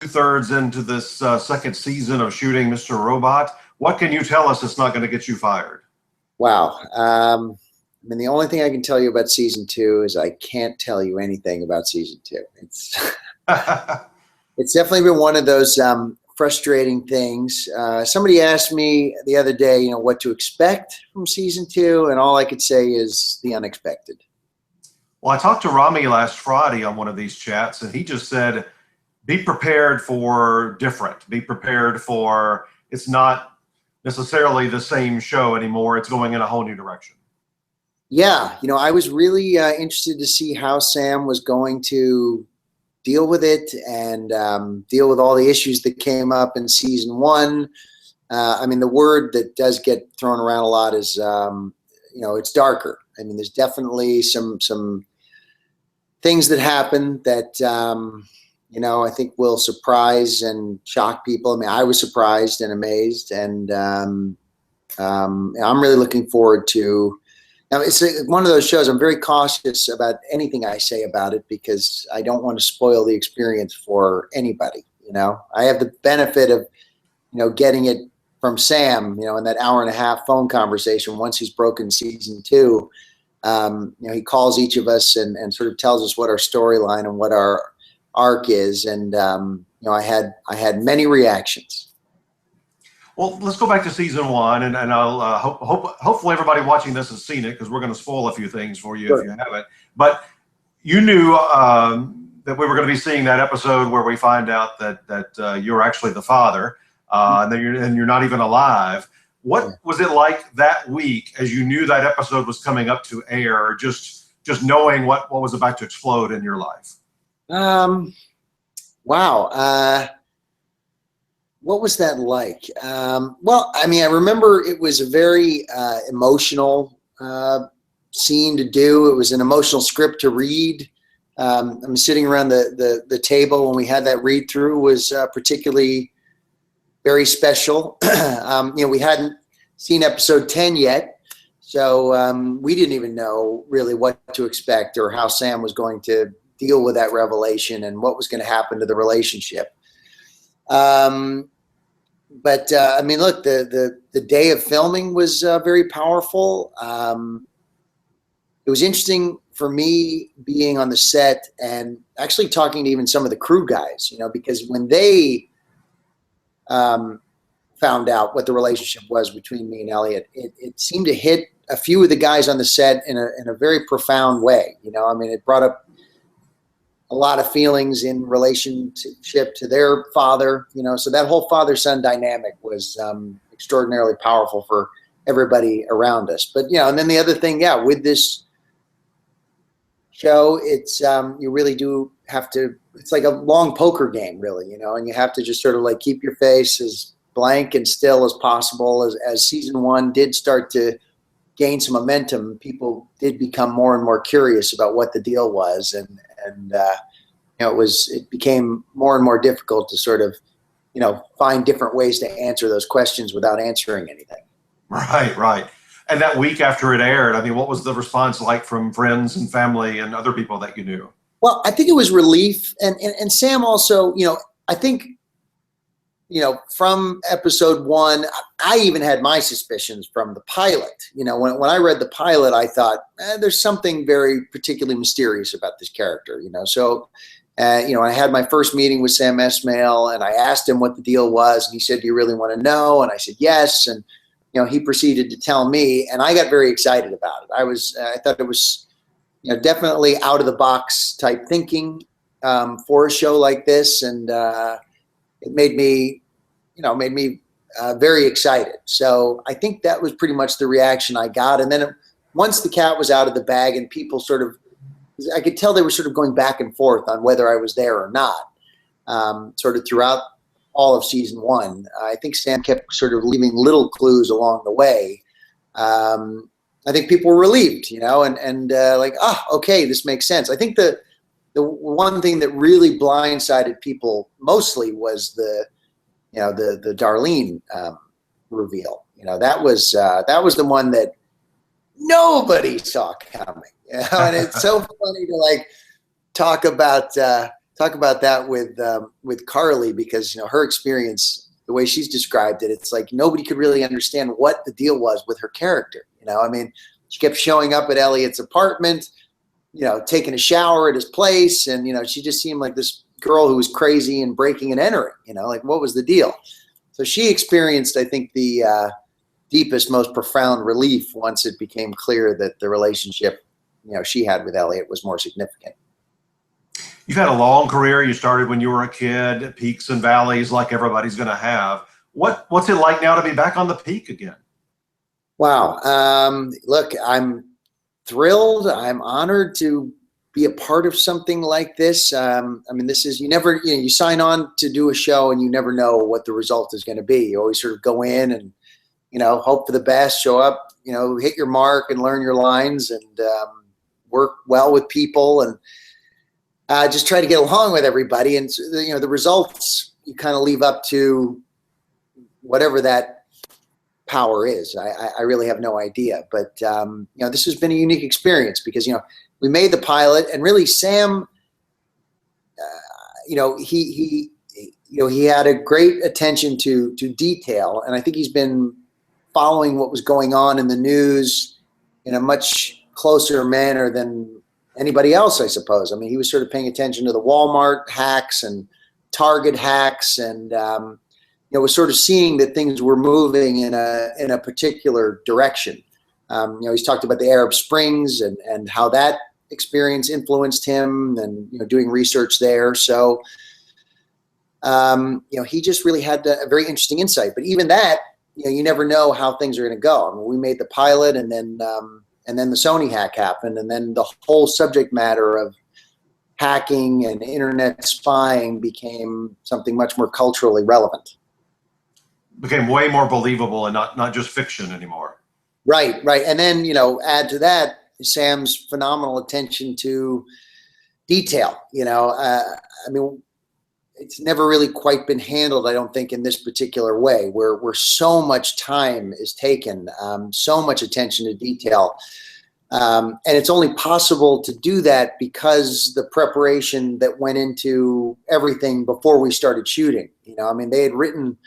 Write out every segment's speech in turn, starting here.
2/3 into this second season of shooting Mr. Robot. What can you tell us that's not going to get you fired? Wow. I mean, the only thing I can tell you about season 2 is I can't tell you anything about season 2. It's definitely been one of those frustrating things. Somebody asked me the other day, what to expect from season 2, and all I could say is the unexpected. Well, I talked to Rami last Friday on one of these chats, and he just said, be prepared for different. Be prepared for it's not necessarily the same show anymore. It's going in a whole new direction. Yeah, I was really interested to see how Sam was going to deal with it and deal with all the issues that came up in season 1. I mean, the word that does get thrown around a lot is, it's darker. I mean, there's definitely some things that happen that, I think will surprise and shock people. I mean, I was surprised and amazed, and I'm really looking forward to. Now, it's one of those shows. I'm very cautious about anything I say about it because I don't want to spoil the experience for anybody. I have the benefit of, getting it from Sam, in that hour and a half phone conversation. Once he's broken season 2, he calls each of us and sort of tells us what our storyline and what our arc is. And, I had many reactions. Well, let's go back to season 1, and I'll hopefully everybody watching this has seen it because we're going to spoil a few things for you if you haven't. But you knew that we were going to be seeing that episode where we find out that you're actually the father, and you're not even alive. What was it like that week as you knew that episode was coming up to air? Just knowing what was about to explode in your life. Wow. What was that like? Well, I mean, I remember it was a very emotional scene to do. It was an emotional script to read. I'm sitting around the table when we had that read through was particularly very special. We hadn't seen episode 10 yet, so we didn't even know really what to expect or how Sam was going to deal with that revelation and what was going to happen to the relationship. But I mean, look, the day of filming was very powerful. It was interesting for me being on the set and actually talking to even some of the crew guys, because when they found out what the relationship was between me and Elliot, it seemed to hit a few of the guys on the set in a very profound way. I mean, it brought up a lot of feelings in relationship to their father, so that whole father-son dynamic was extraordinarily powerful for everybody around us. But, and then the other thing, with this show, it's, you really do have to, it's like a long poker game, really, and you have to just sort of like keep your face as blank and still as possible. As season 1 did start to gain some momentum, people did become more and more curious about what the deal was, and it became more and more difficult to sort of, find different ways to answer those questions without answering anything. Right. And that week after it aired, I mean, what was the response like from friends and family and other people that you knew? Well, I think it was relief, and Sam also, I think, from episode 1, I even had my suspicions from the pilot. When I read the pilot, I thought, there's something very particularly mysterious about this character, So, I had my first meeting with Sam Esmail, and I asked him what the deal was, and he said, do you really want to know? And I said, yes. And, he proceeded to tell me, and I got very excited about it. I thought it was, definitely out of the box type thinking for a show like this. And it made me very excited. So I think that was pretty much the reaction I got. And then once the cat was out of the bag and people sort of, I could tell they were sort of going back and forth on whether I was there or not, sort of throughout all of season 1. I think Sam kept sort of leaving little clues along the way. I think people were relieved, and like, okay, this makes sense. I think the one thing that really blindsided people mostly was the Darlene reveal. That was the one that nobody saw coming. And it's so funny to like talk about talk about that with Carly, because her experience, the way she's described it, it's like nobody could really understand what the deal was with her character. I mean, she kept showing up at Elliot's apartment, taking a shower at his place, and she just seemed like this girl who was crazy and breaking and entering. Like, what was the deal? So she experienced, I think, the deepest, most profound relief once it became clear that the relationship she had with Elliot was more significant. You've had a long career. You started when you were a kid, peaks and valleys like everybody's going to have. What's it like now to be back on the peak again? Wow. Look, I'm thrilled. I'm honored to be a part of something like this. I mean, this is, you sign on to do a show and you never know what the result is going to be. You always sort of go in and, hope for the best, show up, hit your mark and learn your lines and work well with people and just try to get along with everybody. And, the results you kind of leave up to whatever that power is. I really have no idea. But, this has been a unique experience because, we made the pilot and really Sam, he had a great attention to detail. And I think he's been following what was going on in the news in a much closer manner than anybody else, I suppose. I mean, he was sort of paying attention to the Walmart hacks and Target hacks and, was sort of seeing that things were moving in a particular direction. He's talked about the Arab Springs and how that experience influenced him and, doing research there. So, he just really had a very interesting insight. But even that, you never know how things are going to go. I mean, we made the pilot and then the Sony hack happened. And then the whole subject matter of hacking and internet spying became something much more culturally relevant. Became way more believable and not just fiction anymore. Right. And then, add to that Sam's phenomenal attention to detail. I mean, it's never really quite been handled, I don't think, in this particular way, where so much time is taken, so much attention to detail. And it's only possible to do that because the preparation that went into everything before we started shooting. I mean, they had written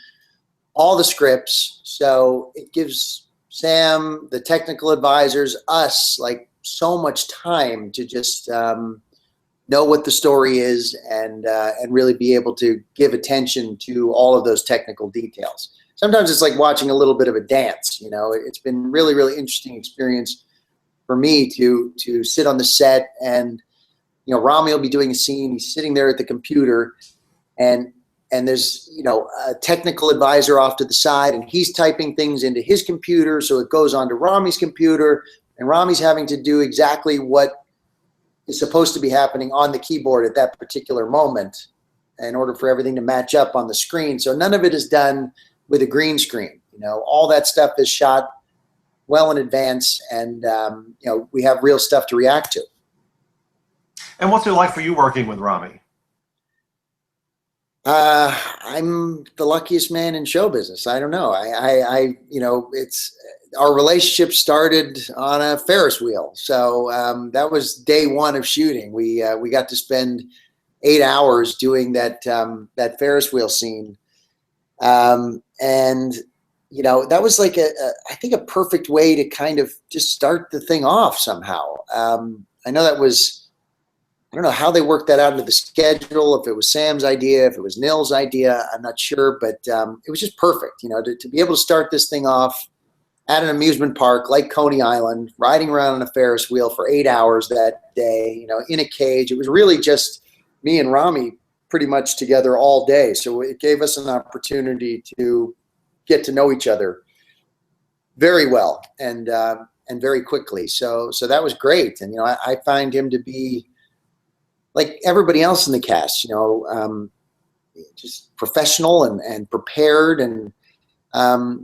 all the scripts, so it gives Sam, the technical advisors, us, like, so much time to just know what the story is and really be able to give attention to all of those technical details. Sometimes it's like watching a little bit of a dance. It's been really, really interesting experience for me to sit on the set and, Rami will be doing a scene. He's sitting there at the computer and there's, a technical advisor off to the side and he's typing things into his computer. So it goes onto Rami's computer and Rami's having to do exactly what is supposed to be happening on the keyboard at that particular moment in order for everything to match up on the screen. So none of it is done with a green screen. All that stuff is shot well in advance and, we have real stuff to react to. And what's it like for you working with Rami? I'm the luckiest man in show business. I don't know. It's our relationship started on a Ferris wheel. So that was day one of shooting. We got to spend 8 hours doing that Ferris wheel scene, and that was like I think a perfect way to kind of just start the thing off somehow. I know that was. I don't know how they worked that out into the schedule, if it was Sam's idea, if it was Nil's idea, I'm not sure, but it was just perfect, to be able to start this thing off at an amusement park like Coney Island, riding around on a Ferris wheel for 8 hours that day, in a cage. It was really just me and Rami pretty much together all day. So it gave us an opportunity to get to know each other very well and very quickly. So that was great. And, I find him to be, like everybody else in the cast, just professional and prepared and,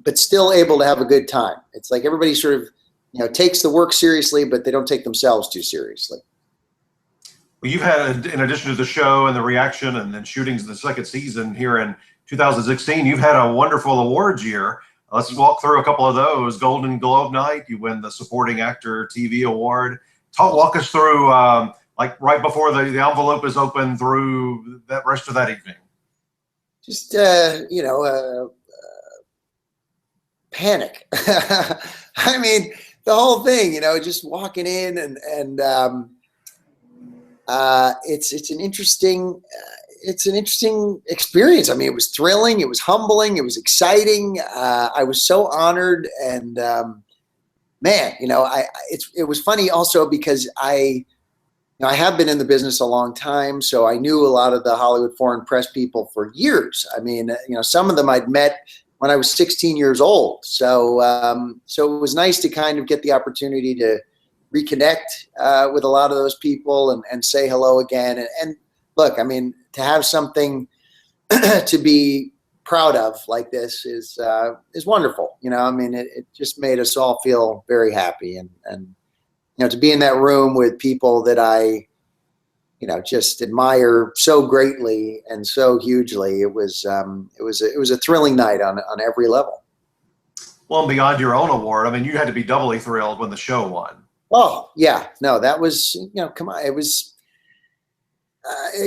but still able to have a good time. It's like everybody sort of, takes the work seriously, but they don't take themselves too seriously. Well, you've had, in addition to the show and the reaction and then shootings of the second season here in 2016, you've had a wonderful awards year. Let's walk through a couple of those. Golden Globe night, you win the Supporting Actor TV Award. Walk us through, like right before the envelope is open through that rest of that evening? Just, panic. I mean, the whole thing, just walking in and it's an interesting experience. I mean, it was thrilling, it was humbling, it was exciting. I was so honored, and man, it was funny also because I have been in the business a long time, so I knew a lot of the Hollywood foreign press people for years. I mean, some of them I'd met when I was 16 years old. So it was nice to kind of get the opportunity to reconnect with a lot of those people and say hello again. And look, I mean, to have something to be proud of like this is wonderful. I mean, it just made us all feel very happy, and to be in that room with people that I just admire so greatly and so hugely. It was a thrilling night on every level. Well, beyond your own award, I mean, you had to be doubly thrilled when the show won. Oh yeah, no, that was, come on, it was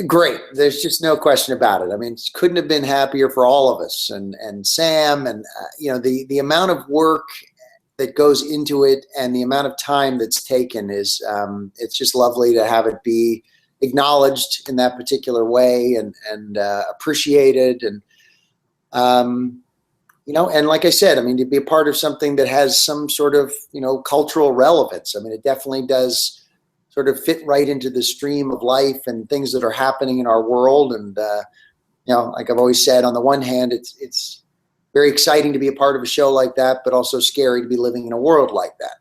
great. There's just no question about it. I mean, couldn't have been happier for all of us, and Sam, and the amount of work that goes into it and the amount of time that's taken is it's just lovely to have it be acknowledged in that particular way and appreciated, and and like I said, I mean, to be a part of something that has some sort of cultural relevance. I mean, it definitely does sort of fit right into the stream of life and things that are happening in our world. And like I've always said, on the one hand, it's very exciting to be a part of a show like that, but also scary to be living in a world like that.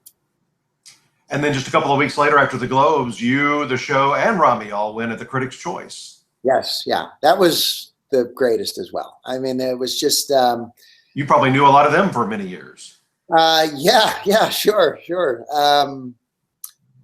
And then just a couple of weeks later, after the Globes, you, the show, and Rami all win at the Critics' Choice. Yes, yeah, that was the greatest as well. I mean, it was just. You probably knew a lot of them for many years. Yeah, sure.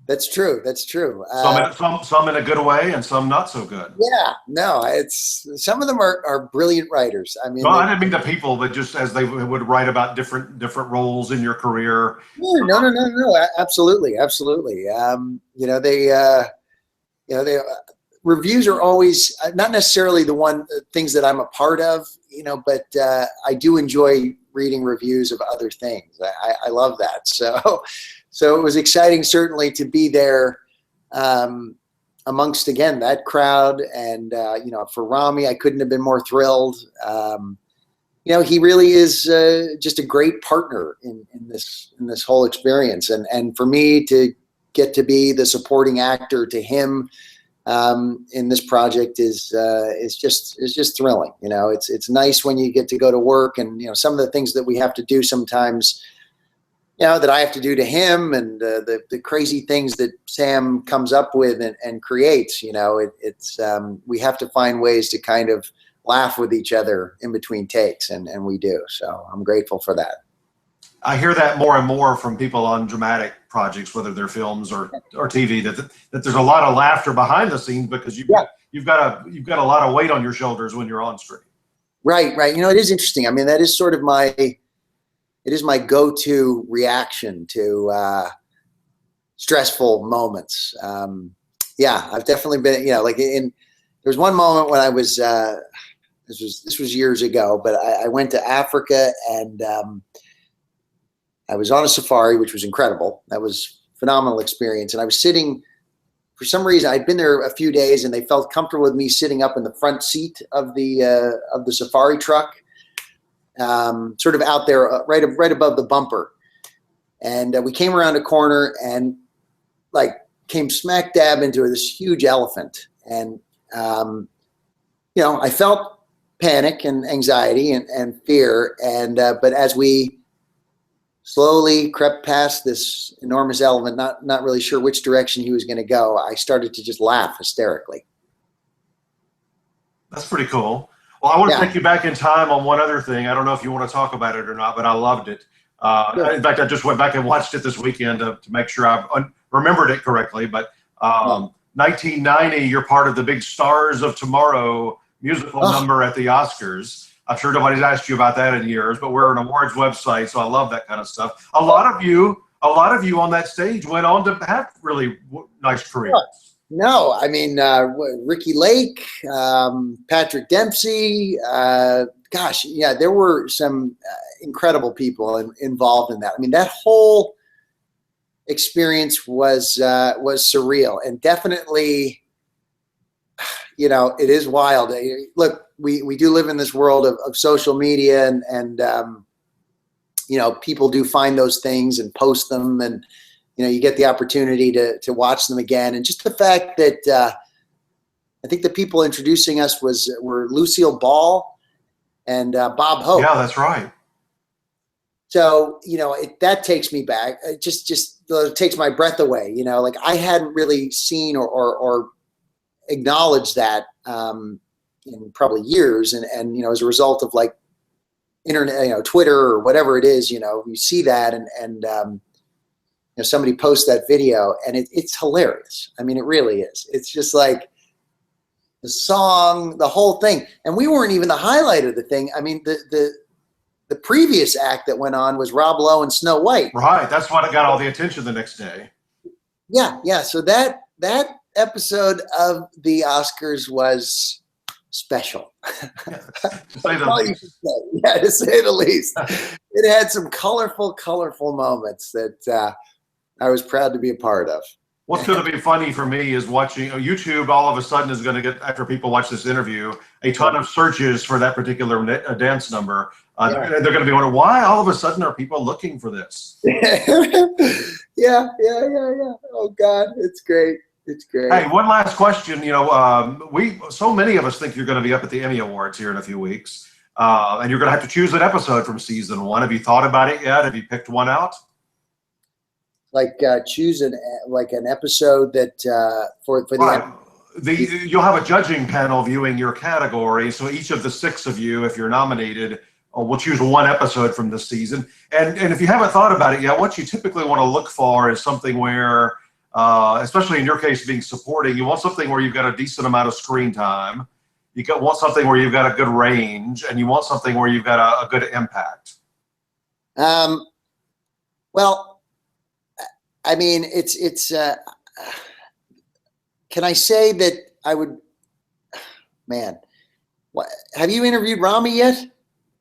That's true. Some in a good way, and some not so good. Yeah, no, it's some of them are brilliant writers. I mean, no, I didn't mean the people, but just as they would write about different roles in your career. No, absolutely. They reviews are always not necessarily the things that I'm a part of, but I do enjoy reading reviews of other things. I love that. So it was exciting, certainly, to be there amongst, again, that crowd. And, for Rami, I couldn't have been more thrilled. He really is just a great partner in this whole experience. And for me to get to be the supporting actor to him in this project is just thrilling. It's nice when you get to go to work, and some of the things that we have to do sometimes, that I have to do to him, and the crazy things that Sam comes up with and creates. We have to find ways to kind of laugh with each other in between takes, and we do. So I'm grateful for that. I hear that more and more from people on dramatic projects, whether they're films or TV, that there's a lot of laughter behind the scenes because you've got a lot of weight on your shoulders when you're on screen. Right. It is interesting. I mean, that is sort of my go-to reaction to stressful moments. I've definitely been, there was one moment when I was, this was years ago, but I went to Africa, and I was on a safari, which was incredible. That was a phenomenal experience. And I was sitting, for some reason, I'd been there a few days, and they felt comfortable with me sitting up in the front seat of the safari truck, sort of out there, right above the bumper. And we came around a corner and came smack dab into this huge elephant. And, I felt panic and anxiety and fear. And, but as we slowly crept past this enormous elephant, not really sure which direction he was going to go, I started to just laugh hysterically. That's pretty cool. Well, I want to take you back in time on one other thing. I don't know if you want to talk about it or not, but I loved it. In fact, I just went back and watched it this weekend to make sure I remembered it correctly. But 1990, you're part of the big Stars of Tomorrow musical number at the Oscars. I'm sure nobody's asked you about that in years, but we're an awards website, so I love that kind of stuff. A lot of you on that stage went on to have really nice careers. No, I mean, Ricky Lake, Patrick Dempsey, gosh, yeah, there were some incredible people involved in that. I mean, that whole experience was surreal, and definitely, it is wild. Look, we do live in this world of social media, and people do find those things and post them, and you get the opportunity to watch them again. And just the fact that I think the people introducing us were Lucille Ball and Bob Hope. Yeah, that's right. So, that takes me back. It just takes my breath away. Like I hadn't really seen or acknowledged that in probably years. And as a result of like internet, Twitter or whatever it is, you see that and somebody posts that video, and it's hilarious. I mean, it really is. It's just like the song, the whole thing. And we weren't even the highlight of the thing. I mean, the previous act that went on was Rob Lowe and Snow White. Right. That's what got all the attention the next day. Yeah. So that episode of the Oscars was special. Yeah, to say the least. Yeah, to say the least. It had some colorful moments that I was proud to be a part of. What's going to be funny for me is watching YouTube. All of a sudden is going to get, after people watch this interview, a ton of searches for that particular dance number. They're going to be wondering, why all of a sudden are people looking for this? Yeah. Oh God, it's great. It's great. Hey, one last question. So many of us think you're going to be up at the Emmy Awards here in a few weeks, and you're going to have to choose an episode from season 1. Have you thought about it yet? Have you picked one out? Like choose an episode that for the right. You'll have a judging panel viewing your category. So each of the 6 of you, if you're nominated, we'll choose one episode from this season. And if you haven't thought about it yet, what you typically want to look for is something where, especially in your case being supporting, you want something where you've got a decent amount of screen time. Want something where you've got a good range, and you want something where you've got a good impact. Well, I mean, it's can I say that I would, man, have you interviewed Rami yet?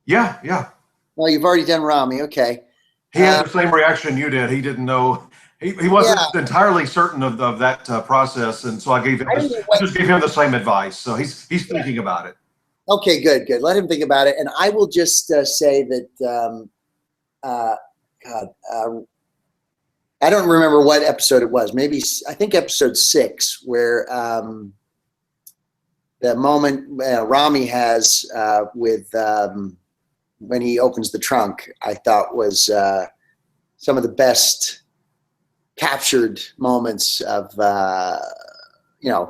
Yeah. Well, you've already done Rami. Okay. He had the same reaction you did. He didn't know. He wasn't entirely certain of that process, and so I just gave him the same advice. So he's thinking about it. Okay, good. Let him think about it, and I will just say that I don't remember what episode it was. Maybe I think episode 6, where the moment Rami has with when he opens the trunk, I thought was some of the best captured moments of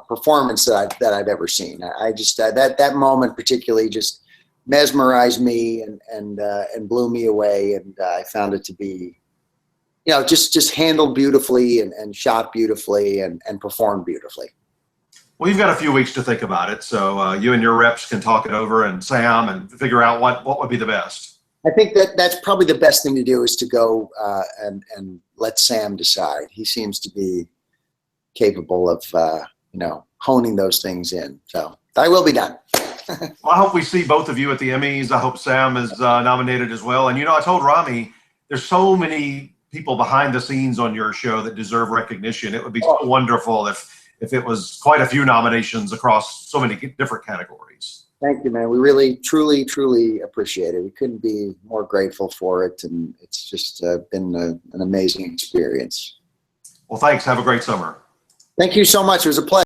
performance that I've ever seen. I just that moment particularly just mesmerized me and blew me away, and I found it to be just handled beautifully and shot beautifully and performed beautifully. Well, you've got a few weeks to think about it, so you and your reps can talk it over, and Sam, and figure out what would be the best. I think that's probably the best thing to do, is to go and let Sam decide. He seems to be capable of honing those things in. So I will be done. Well, I hope we see both of you at the Emmys. I hope Sam is nominated as well. And I told Rami, there's so many people behind the scenes on your show that deserve recognition. It would be so wonderful if it was quite a few nominations across so many different categories. Thank you, man. We really, truly, truly appreciate it. We couldn't be more grateful for it, and it's just been an amazing experience. Well, thanks. Have a great summer. Thank you so much. It was a pleasure.